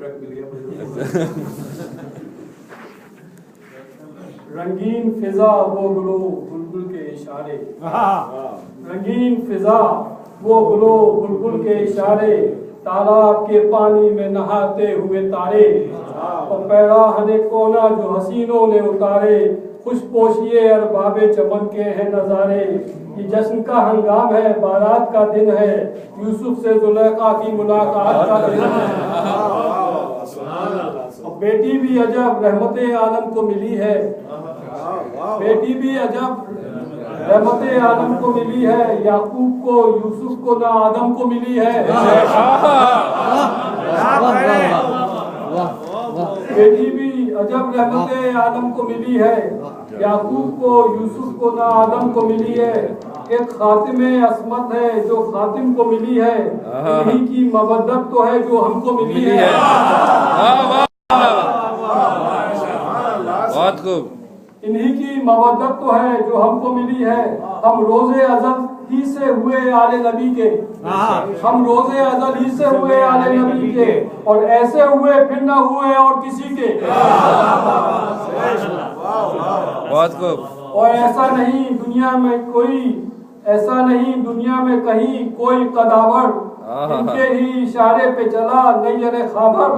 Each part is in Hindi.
कॉन्ट्रैक्ट मिल गया। रंगीन फिजा वो गुलो बुलबुल के इशारे, रंगीन फिजा वो गुलो बुलबुल के इशारे, तालाब के पानी में नहाते हुए तारे, और पैराहने कोना जो हसीनों ने उतारे, खुशपोशिए अरबाबे चमन के हैं नजारे। ये जश्न का हंगाम है, बारात का दिन है, यूसुफ से जुलेखा की मुलाकात का दिन है। और बेटी भी अजब रहमते आलम को मिली है, बेटी भी अजब रहमते आलम को मिली है, याकूब को यूसुफ को ना आदम को मिली है। बेटी भी अजब रहमते आलम को मिली है, याकूब को यूसुफ को ना आदम को मिली है। एक खातिमे असमत है जो खातिम को मिली है, इन्हीं की मवद्दत तो है जो हमको मिली है। बहुत खूब। इन्हीं की मवद्दत तो है जो हमको मिली है। हम रोजे अज़ल ही से हुए आले नबी के, हम रोजे अज़ल ही से हुए आले नबी के, और ऐसे हुए फिर न हुए और किसी के। बहुत खूब। और ऐसा नहीं दुनिया में कोई, ऐसा नहीं दुनिया में कहीं कोई कदावर, इनके ही इशारे पे चला नैयरे खाबर।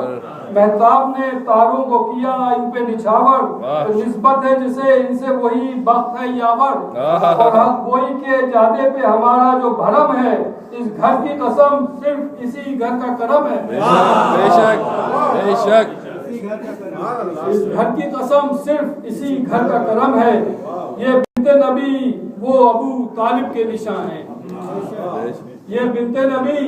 महताब ने तारों को किया इन पे निछावर, तो निस्बत है जिसे इनसे वही बख्त है यावर। और हक गोई के जादे पे हमारा जो भरम है, इस घर की कसम सिर्फ इसी घर का करम है। बेशक बेशक। इस घर की कसम सिर्फ इसी घर का करम है। ये बिन्ते नबी वो अबू तालिब के निशान है, ये बिन्ते नबी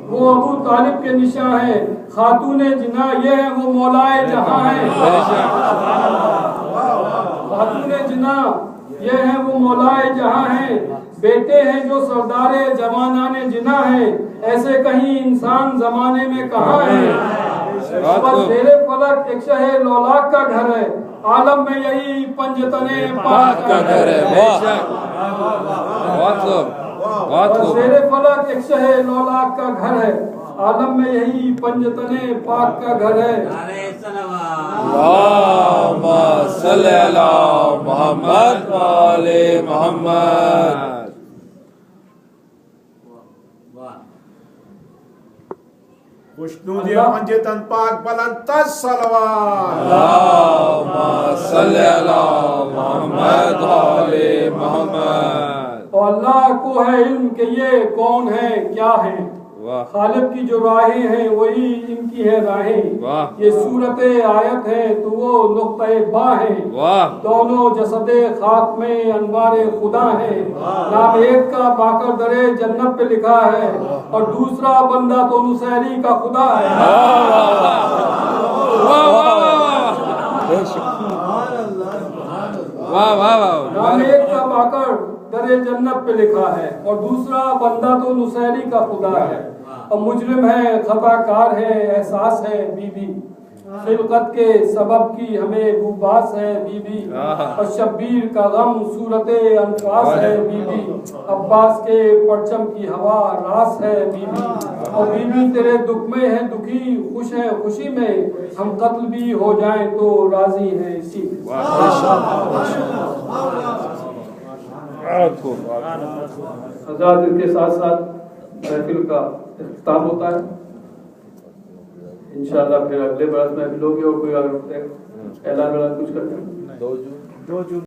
वो अबू तालिब के निशान है। खातूने जिना ये है वो मौलाए जहां है, खातूने जिना ये है वो मौलाए जहां है। बेटे हैं जो सरदारे जमानाने जिना है, ऐसे कहीं इंसान जमाने में कहाँ है। तेरे फलक एक शहे लौलाक का घर है, आलम में यही पंजतने पाक का घर है। बहुत खूब बहुत खूब। तेरे फलक एक शहे लौलाक का घर है, आलम में यही पंजतने पाक का घर है। अल्लाहुम्मा सल्ली अला मुहम्मद व आले मुहम्मद। खुशनूदी पंजतन पाक बुलंद तज सलवात। अल्लाहुम्मा सल्ली अला मुहम्मद व आले मुहम्मद। और अल्लाह को है इल्म कि ये कौन है क्या है, खालिक की जो राहें हैं वही इनकी है राहें। ये सूरते आयत है तो वो नुक्ते बा है, दोनों जसदे खाक में अनवारे खुदा है। नाम एक का बाकर दरे जन्नत पे लिखा है, और दूसरा बंदा तो नुसैरी का खुदा है। नाम एक का बाकर दरे जन्नत पे लिखा है, और दूसरा बंदा तो नुसैरी का खुदा है। और मुजरिम है खताकार है एहसास है बीबी, खिलकत के सबब की हमें बुबास है बीबी। और शब्बीर का गम सूरते अनफास है बीबी, अब्बास के परचम की हवा रास है बीबी। और बीबी तेरे दुख में है दुखी, खुश है खुशी में, हम कत्ल भी हो जाएं तो राजी हैं इसी। आजाद के साथ साथ महफिल का इख्तिताम होता है। इंशाअल्लाह फिर अगले बरस महफिल होगी, और कोई अगर ऐलान कुछ करते हैं 2 जून